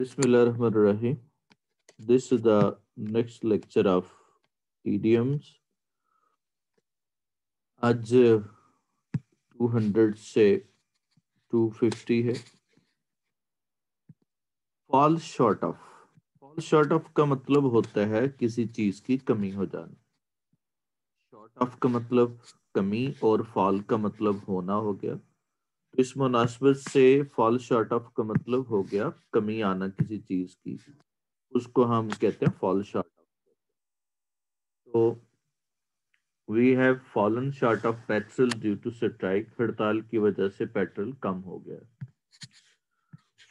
Bismillahirrahmanirrahim. This is the next lecture of idioms. आज 200 से 250 है. Fall short of. Fall short of का मतलब होता है किसी चीज की कमी हो जाना. Short of का मतलब कमी और fall का मतलब होना हो गया. तो इस मुनासबत से fall short of का मतलब हो गया कमी आना किसी चीज की. उसको हम कहते हैं fall short of. तो We have fallen short of petrol due to strike. हड़ताल की वजह से पेट्रोल कम हो गया.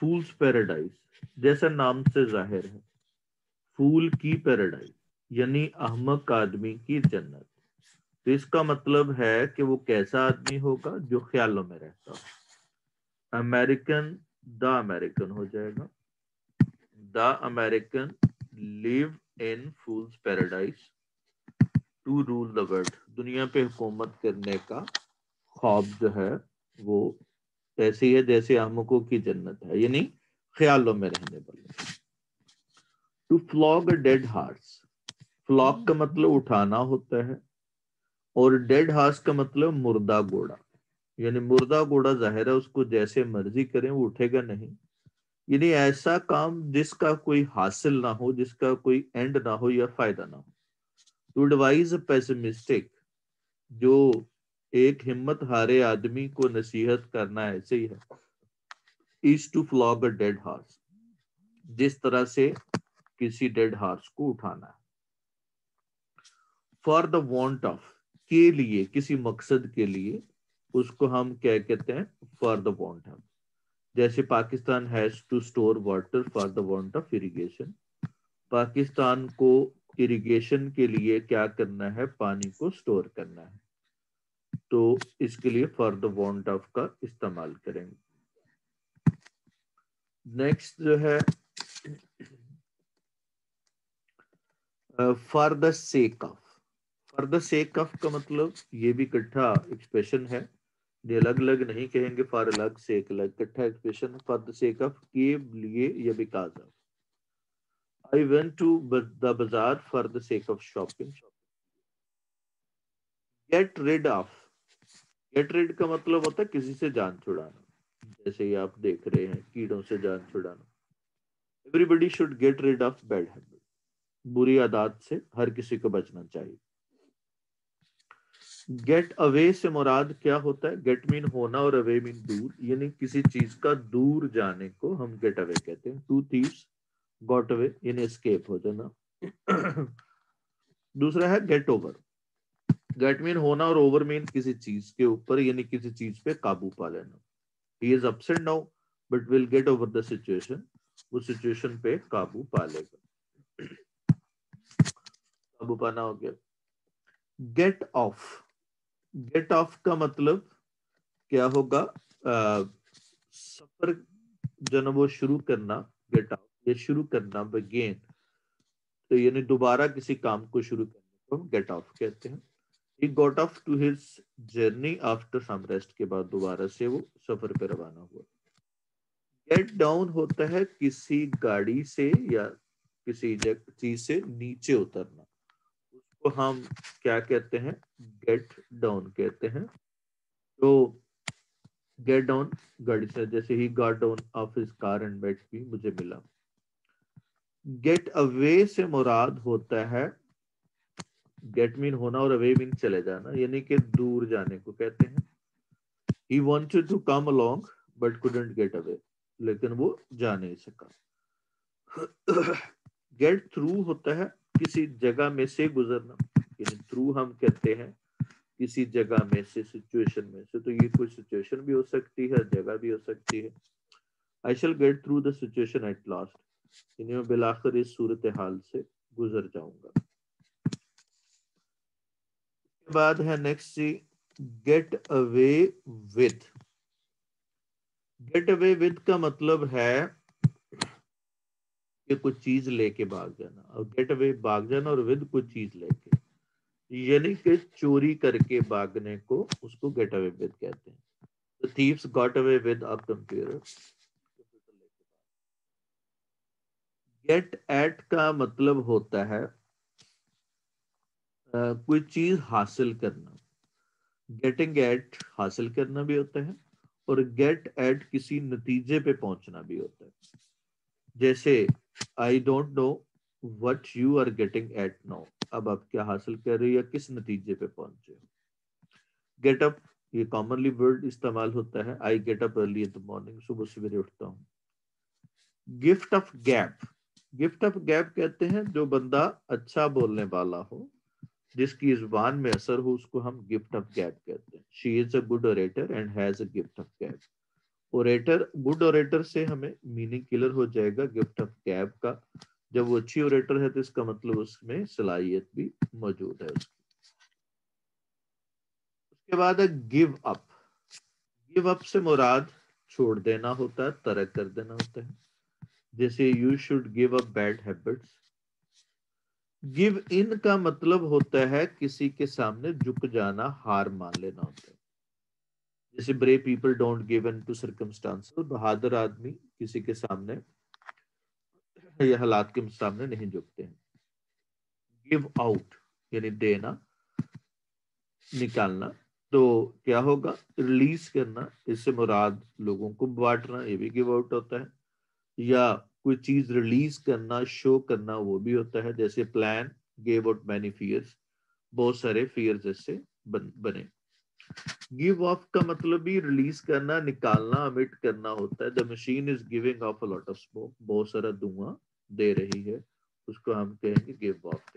Fool's Paradise, जैसा नाम से जाहिर है, फूल की पैराडाइज यानी अहमक आदमी की जन्नत. तो इसका मतलब है कि वो कैसा आदमी होगा जो ख्यालों में रहता हो. अमेरिकन, द अमेरिकन हो जाएगा. The American live in fools paradise to rule the world. दुनिया पे हुकूमत करने का ख्वाब जो है वो ऐसे ही है जैसे अहमकों की जन्नत है, यानी ख्यालों में रहने वाले. To flog a dead horse. Flog का मतलब उठाना होता है और डेड हार्स का मतलब मुर्दा घोड़ा. यानी मुर्दा घोड़ा जाहिर है उसको जैसे मर्जी करें वो उठेगा नहीं. यानी ऐसा काम जिसका कोई हासिल ना हो, जिसका कोई एंड ना हो या फायदा ना हो. टू एडवाइज पेसिमिस्टिक, जो एक हिम्मत हारे आदमी को नसीहत करना ऐसे ही है. Is to flog a dead horse, जिस तरह से किसी डेड हार्स को उठाना है. फॉर द वांट ऑफ, के लिए, किसी मकसद के लिए, उसको हम क्या कहते हैं, फॉर द वांट ऑफ. जैसे Pakistan has to store water for the want of irrigation. Pakistan को इरिगेशन के लिए क्या करना है, पानी को स्टोर करना है. तो इसके लिए फॉर द वांट ऑफ का इस्तेमाल करेंगे. नेक्स्ट जो है for the sake of. For the sake of का मतलब ये भी इकट्ठा एक्सप्रेशन है, ये अलग अलग नहीं कहेंगे. फॉर अलग, सेक अलग, इकट्ठा expression. For the sake of, के लिए या because of. I went to the bazaar for the sake of shopping. Get rid of. Get rid का मतलब होता है किसी से जान छुड़ाना. जैसे ही आप देख रहे हैं कीड़ों से जान छुड़ाना. Everybody should get rid of bad habit. बुरी आदत से हर किसी को बचना चाहिए. गेट अवे से मुराद क्या होता है, गेट मीन होना और अवे मीन दूर, यानी किसी चीज का दूर जाने को हम गेट अवे कहते हैं. टू थीव्स गॉट अवे, यानी एस्केप हो जाना. दूसरा है गेट ओवर. गेट मीन होना और ओवर मीन किसी चीज के ऊपर, यानी किसी चीज पे काबू पा लेना. He is upset now but will get over the situation. वो सिचुएशन पे काबू पा लेगा. काबू पाना हो गया. Gate of. गेट ऑफ का मतलब क्या होगा, सफर जो ना वो शुरू करना. गेट ऑफ, ये शुरू करना, बिगिन. तो यानी दोबारा किसी काम को शुरू करने को हम गेट ऑफ कहते हैं. He got off to his journey after some rest, के बाद दोबारा से वो सफर पे रवाना हुआ. गेट डाउन होता है किसी गाड़ी से या किसी चीज से नीचे उतरना. उसको हम क्या कहते हैं, गेट डाउन कहते हैं. तो गेट डाउन गाड़ी से, जैसे ही got down off his car and met me, मुझे मिला. गेट अवे से मुराद होता है, गेट मीन होना और अवे मीन चले जाना, यानी कि दूर जाने को कहते हैं. He wanted to come along but couldn't get away, लेकिन वो जा नहीं सका. गेट थ्रू होता है किसी जगह में से गुजरना, यानी थ्रू हम कहते हैं किसी जगह में से, सिचुएशन में से. तो ये कोई सिचुएशन भी हो सकती है, जगह भी हो सकती है. I shall get through the situation at last, यानी मैं बिलाखिर इस सूरत हाल से गुजर जाऊंगा. के बाद है next see, get away with. Get away with का मतलब है कि कुछ चीज लेके भाग जाना. और गेट अवे भाग जाना, और विद कुछ चीज लेके, यानी कि चोरी करके भागने को उसको गेट अवे विद कहते हैं. The thieves got away with a computer. Get at का मतलब होता है कोई चीज हासिल करना। गेटिंग एट हासिल करना भी होता है और गेट एट किसी नतीजे पे पहुंचना भी होता है। जैसे I don't know what you are getting at now, अब आप क्या हासिल कर रहे हो या किस नतीजे पे पहुंचे हो। गेट अप, ये कॉमनली वर्ड इस्तेमाल होता है, I get up early in the morning, सुबह सवेरे उठता हूँ। Gift of gap, gift of gap कहते हैं जो बंदा अच्छा बोलने वाला हो, जिसकी जुबान में असर हो, उसको हम गिफ्ट ऑफ गैप कहते हैं। She is a good orator and has a gift of gap. Orator, good orator से हमें मीनिंग क्लियर हो जाएगा गिफ्ट ऑफ गैप का। जब वो अच्छी ओरेटर है तो इसका मतलब उसमें सलाहियत भी मौजूद है उसकी। उसके बाद है गिव अप। गिव अप से मुराद छोड़ देना होता है, तर्क कर देना होता है। जैसे you should give up bad habits. Give in का मतलब होता है किसी के सामने झुक जाना, हार मान लेना होता है। जैसे brave people don't give in to circumstances, बहादुर आदमी किसी के सामने या हालात के सामने नहीं झुकते हैं। गिव आउट यानी देना, निकालना, तो क्या होगा, रिलीज करना, इससे मुराद लोगों को बांटना, ये भी गिव आउट होता है। या कोई चीज रिलीज करना, शो करना, वो भी होता है। जैसे plan gave out many fears, बहुत सारे फियर्स इससे बने। गिव ऑफ का मतलब भी रिलीज करना, निकालना, अमिट करना होता है। The machine is giving of a lot of smoke, बहुत सारा धुआं दे रही है, उसको हम कहेंगे give of.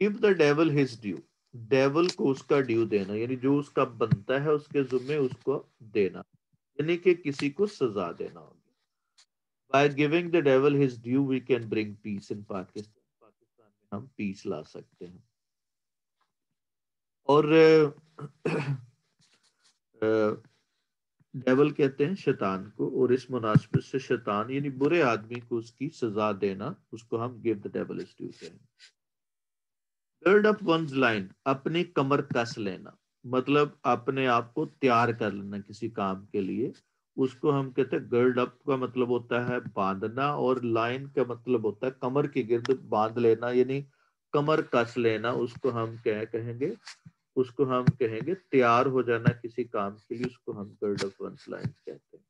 Give the devil his due, devil को उसका ड्यू देना, यानी जो उसका बनता है उसके जुम्मे उसको देना, यानी कि किसी को सजा देना होगी। By giving the devil his due we can bring peace in Pakistan, Pakistan में हम पीस ला सकते हैं। और डेवल कहते हैं शैतान को, और इस मुनासिबत से शैतान यानी बुरे आदमी को उसकी सजा देना, उसको हम give the devil his due कहें। गर्ड अप वंस लाइन, अपनी कमर कस लेना, मतलब अपने आप को तैयार कर लेना किसी काम के लिए, उसको हम कहते हैं गर्ड अप का मतलब होता है बांधना, और लाइन का मतलब होता है कमर के गिर्द बांध लेना, यानी कमर कस लेना, उसको हम क्या कहेंगे, उसको हम कहेंगे तैयार हो जाना किसी काम के लिए, उसको हम गर्ड अप वंस लाइन कहते हैं।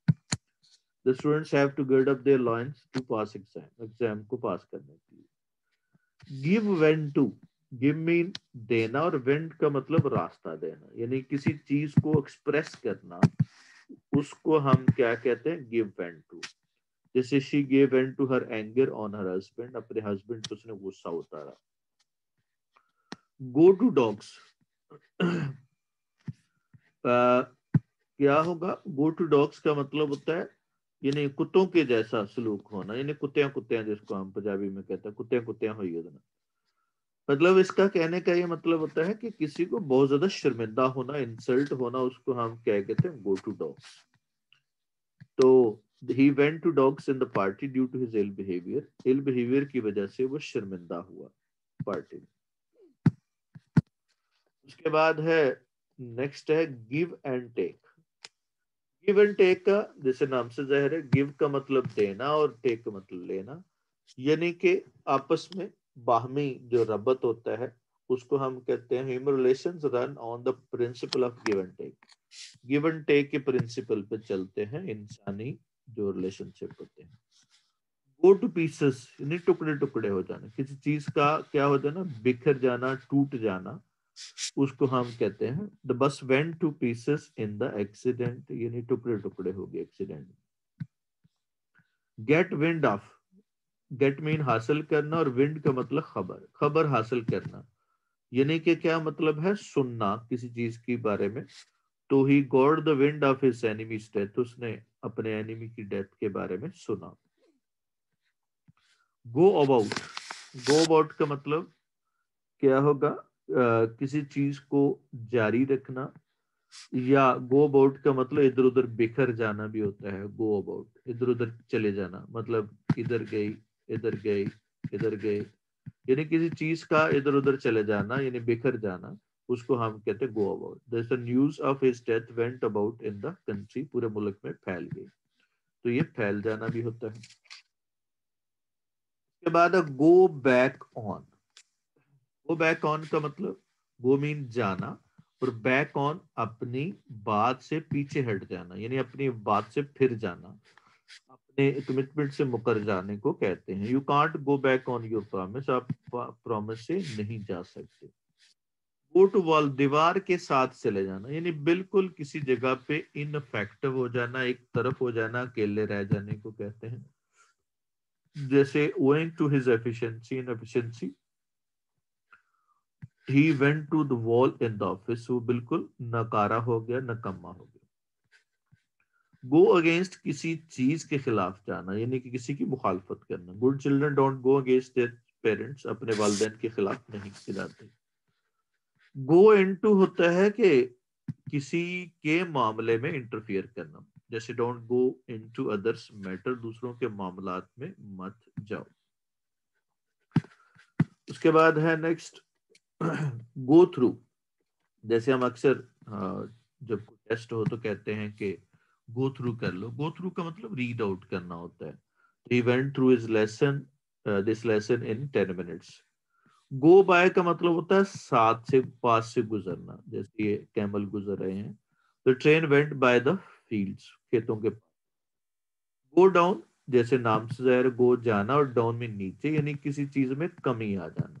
The students have to gird up their loins to pass exam, exam को पास करने के लिए। Give vent to, give mean देना, और वेंट का मतलब रास्ता देना, यानी किसी चीज को एक्सप्रेस करना, उसको हम क्या कहते हैं, गिव वेन टू। जैसे she give vent to her anger on her husband, अपने हस्बैंड पे उसने गुस्सा उतारा। गो टू डॉग्स, क्या होगा, गो टू डॉग्स का मतलब होता है यानी कुत्तों के जैसा सलूक होना, यानी कुत्तियां कुत्तियां जिसको हम पंजाबी में कहते हैं कुत्तियां कुत्तियां हुई होना। मतलब इसका कहने का ये मतलब होता है कि किसी को बहुत ज्यादा शर्मिंदा होना, इंसल्ट होना, उसको हम क्या कहते हैं, गो टू डॉग्स। तो he went to dogs in the party due to his ill behaviour, ill behaviour की वजह से वो शर्मिंदा हुआ पार्टी में। उसके बाद है नेक्स्ट है give and take. Give and take का जैसे नाम से जाहिर है, गिव का मतलब देना और टेक का मतलब लेना, यानी कि आपस में बाहमी जो रबत होता है उसको हम कहते हैं, human relations run on the principle of give and take. Give and take के प्रिंसिपल पे चलते हैं इंसानी जो रिलेशनशिप होते हैं। गो टू पीसेस यानी टुकड़े टुकड़े हो जाना, किसी चीज का क्या हो जाना, बिखर जाना, टूट जाना, उसको हम कहते हैं the bus went to pieces in the accident, यानी टुकड़े टुकड़े हो गए accident. Get wind of, get mean हासिल करना, और विंड का मतलब खबर, खबर हासिल करना, यानी कि क्या मतलब है, सुनना किसी चीज के बारे में। तो he got the wind of his enemies death, उसने अपने एनिमी की डेथ के बारे में सुना। गो अबाउट, गो अबाउट का मतलब क्या होगा, किसी चीज को जारी रखना, या गो अबाउट का मतलब इधर उधर बिखर जाना भी होता है। गो अबाउट इधर उधर चले जाना, मतलब इधर गई, इधर गई, इधर गए, यानी किसी चीज का इधर उधर चले जाना, यानी बिखर जाना, उसको हम कहते हैं go about. The news of his death went about in the country, पूरे मुल्क में फैल गई। تو یہ پھیل جانا بھی ہوتا ہے. اس کے بعد go back on. Go back on کا مطلب گو مین جانا اور بیک آن اپنی بات سے پیچھے ہٹ جانا، یعنی اپنی بات سے پھر جانا، اپنے کمٹمنٹ سے مکر جانے کو کہتے ہیں. You can't go back on your promise. آپ پرومس سے نہیں جا سکتے. گو ٹو وال دیوار کے ساتھ چلے جانا، یعنی بالکل کسی جگہ پہ انفیکٹو ہو جانا، ایک طرف ہو جانا، اکیلے رہ جانے کو کہتے ہیں. جیسے owing to his inefficiency he went to the wall in the office. وہ بالکل ناکارہ ہو گیا، نکما ہو گیا. گو اگینسٹ کسی چیز کے خلاف جانا، یعنی کہ کسی کی مخالفت کرنا. Good children don't go against their parents. اپنے والدین کے خلاف نہیں جاتے. گو انٹو ہوتا ہے کہ کسی کے معاملے میں انٹرفیئر کرنا. جیسے don't go into others matter. دوسروں کے معاملات میں مت جاؤ. اس کے بعد ہے نیکسٹ گو تھرو. جیسے ہم اکثر جب ٹیسٹ ہو تو کہتے ہیں کہ گو تھرو کر لو. گو تھرو کا مطلب ریڈ آؤٹ کرنا ہوتا ہے. He went through his lesson, this lesson in 10 minutes. Go by کا مطلب ہوتا ہے ساتھ سے پاس سے گزرنا. جیسے یہ کیمل گزر رہے ہیں. The train went by the fields. کھیتوں کے پاس. گو ڈاؤن جیسے نام سے ظاہر گو جانا اور ڈاؤن میں نیچے، یعنی کسی چیز میں کمی آ جانا.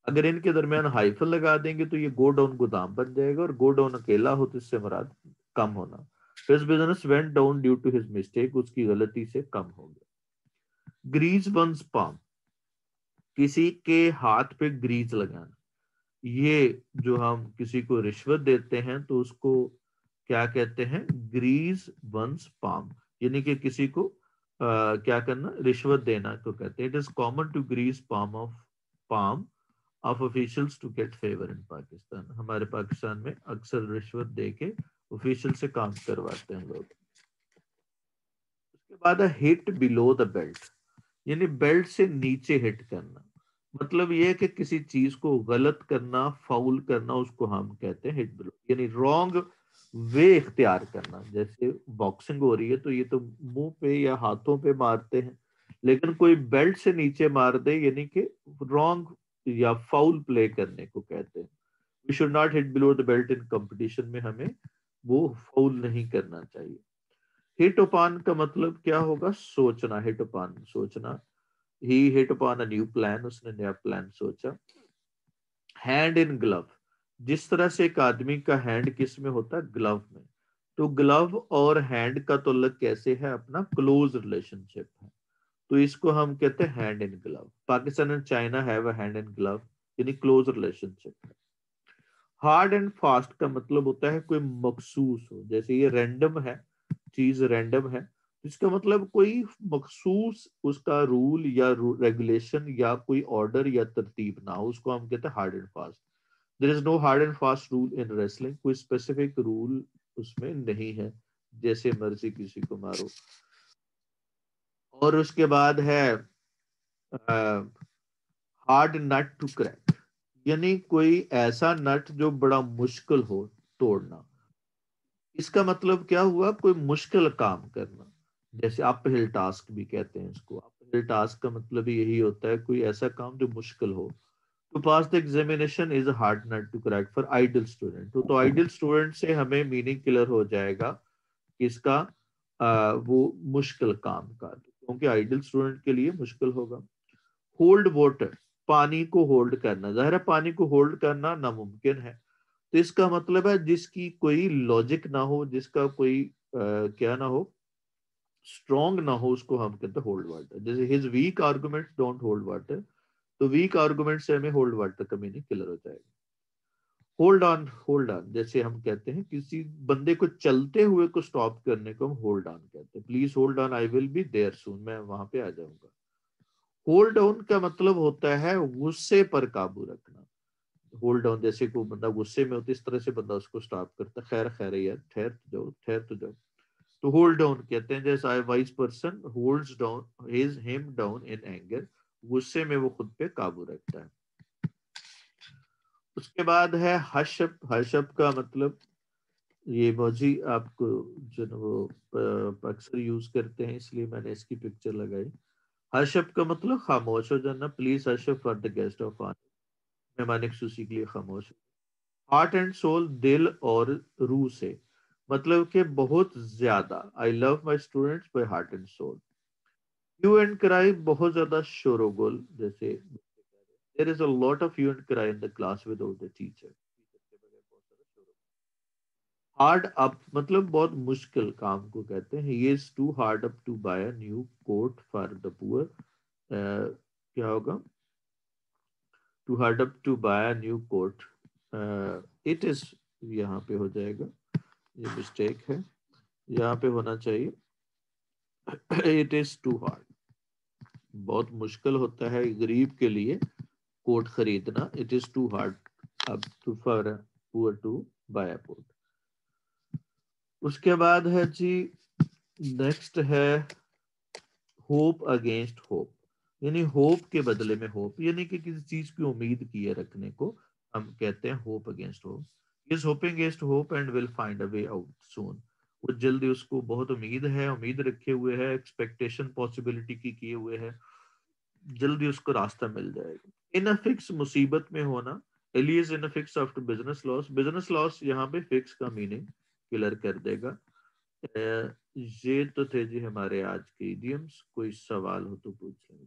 اگر ان کے درمیان ہائفن لگا دیں گے تو یہ گو ڈاؤن گودام بن جائے گا، اور گو ڈاؤن اکیلا ہو تو اس سے مراد کم ہونا. His business went down due to his mistake. اس کی غلطی سے کم ہو گیا. گریز one's palm. کسی کے ہاتھ پہ گریز لگانا. یہ جو ہم کسی کو رشوت دیتے ہیں تو اس کو کیا کہتے ہیں؟ گریز ونس پام. یعنی کہ کسی کو کیا کرنا؟ رشوت دینا کو کہتے ہیں. It is common to grease palm of officials to get favour in Pakistan. ہمارے پاکستان میں اکثر رشوت دے کے آفیشل سے کام کرواتے ہیں لوگ. اس کے بعد ہٹ بلو دا بیلٹ، یعنی بیلٹ سے نیچے ہٹ کرنا. مطلب یہ ہے کہ کسی چیز کو غلط کرنا، فاؤل کرنا، اس کو ہم کہتے ہیں ہٹ بلو، یعنی رانگ وے اختیار کرنا. جیسے باکسنگ ہو رہی ہے تو یہ تو منہ پہ یا ہاتھوں پہ مارتے ہیں، لیکن کوئی بیلٹ سے نیچے مار دے یعنی کہ رانگ یا فاؤل پلے کرنے کو کہتے ہیں. We should not hit below the belt in competition میں. ہمیں وہ فاؤل نہیں کرنا چاہیے. ہٹ اپان کا مطلب کیا ہوگا؟ سوچنا. ہٹ اپان سوچنا. He hit upon a new plan. اس نے نیا پلان سوچا. ہینڈ ان گلو. جس طرح سے ایک آدمی کا ہینڈ کس میں ہوتا ہے؟ گلو میں. تو گلو اور ہینڈ کا تعلق کیسے ہے؟ اپنا کلوز ریلیشن شپ ہے. تو اس کو ہم کہتے ہیں hand in glove. Pakistan and China have a hand in glove, یعنی کلوز ریلیشن شپ ہے. ہارڈ اینڈ فاسٹ کا مطلب ہوتا ہے کوئی مخصوص ہو. جیسے یہ رینڈم ہے، چیز رینڈم ہے، اس کا مطلب کوئی مخصوص اس کا رول یا ریگولیشن یا کوئی آرڈر یا ترتیب نہ ہو، اس کو ہم کہتے ہیں hard and fast. There is no hard and fast rule in wrestling. کوئی اسپیسیفک رول اس میں نہیں ہے، جیسے مرضی کسی کو مارو. اور اس کے بعد ہے ہارڈ نٹ ٹو کریک، یعنی کوئی ایسا نٹ جو بڑا مشکل ہو توڑنا. اس کا مطلب کیا ہوا؟ کوئی مشکل کام کرنا. جیسے اپ ہل ٹاسک بھی کہتے ہیں اس کو. اپ ہل ٹاسک کا مطلب یہی ہوتا ہے کوئی ایسا کام جو مشکل ہو. To pass the examination is a hard nut to crack for ideal student. تو ideal student سے ہمیں میننگ کلر ہو جائے گا کس کا؟ وہ مشکل کام کا، کیونکہ آئیڈل اسٹوڈنٹ کے لیے مشکل ہوگا. ہولڈ واٹر، پانی کو ہولڈ کرنا. ظاہر ہے پانی کو ہولڈ کرنا ناممکن ہے، تو اس کا مطلب ہے جس کی کوئی لاجک نہ ہو، جس کا کوئی کیا نہ ہو، اسٹرانگ نہ ہو، اس کو ہم کہتے ہیں ہولڈ واٹر. جیسے his weak argument don't hold water. تو ویک آرگومنٹ سے ہمیں ہولڈ واٹر کا میننگ کلر ہو جائے گا. ہولڈ آن، ہولڈ آن جیسے ہم کہتے ہیں کسی بندے کو چلتے ہوئے کو سٹاپ کرنے کو ہم ہولڈ آن کہتے ہیں. Please hold on, I will be there soon. میں وہاں پہ آ جاؤں گا. ہولڈ آن کا مطلب ہوتا ہے غصے پر قابو رکھنا. ہولڈ آن جیسے کوئی بندہ غصے میں ہوتا ہے، اس طرح سے بندہ اس کو سٹاپ کرتا ہے. خیر خیر یار، ٹھہر تو جاؤ، ٹھہر تو جاؤ. تو ہولڈ ڈاؤن کہتے ہیں. جیسے I wise person holds down him down in anger. غصے میں وہ خود پہ قابو رکھتا ہے. اس کے بعد ہے حشب. حشب کا مطلب یہ باجی آپ کو جو نا وہ اکثر یوز کرتے ہیں، اس لیے میں نے اس کی پکچر لگائی. ہرشپ کا مطلب خاموش ہو جانا. Please worship for the guest of honour, مہمان خصوصی کے لیے خاموش. ہارٹ اینڈ سول، دل اور روح سے، مطلب کہ بہت زیادہ. I love my students by heart and soul. Hue and cry, بہت زیادہ شور و گل. جیسے there is a lot of hue and cry in the class without the teacher. Hard up مطلب بہت مشکل کام کو کہتے ہیں. he is too hard up to buy a new coat for the poor. کیا ہوگا؟ too hard up to buy a new coat. it is یہاں پہ ہو جائے گا، یہ مسٹیک ہے، یہاں پہ ہونا چاہیے it is too hard. بہت مشکل ہوتا ہے غریب کے لیے کوٹ خریدنا. it is too hard up to for a poor to buy a coat. اس کے بعد ہے جی نیکسٹ ہے ہوپ اگینسٹ ہوپ، یعنی ہوپ کے بدلے میں ہوپ، یعنی کہ کسی چیز کی امید کیے رکھنے کو ہم کہتے ہیں hope against hope. Is hoping against hope and will find a way out soon. وہ جلدی، اس کو بہت امید ہے، امید رکھے ہوئے ہے، ایکسپیکٹیشن پاسبلٹی کی کیے ہوئے ہے، جلدی اس کو راستہ مل جائے گا. ان فکس، مصیبت میں ہونا. ایلیز in fix after business loss. Business loss یہاں پہ فکس کا میننگ کلر کر دے گا. یہ تو تھے جی ہمارے آج کے ایڈیمس. کوئی سوال ہو تو پوچھ لیں.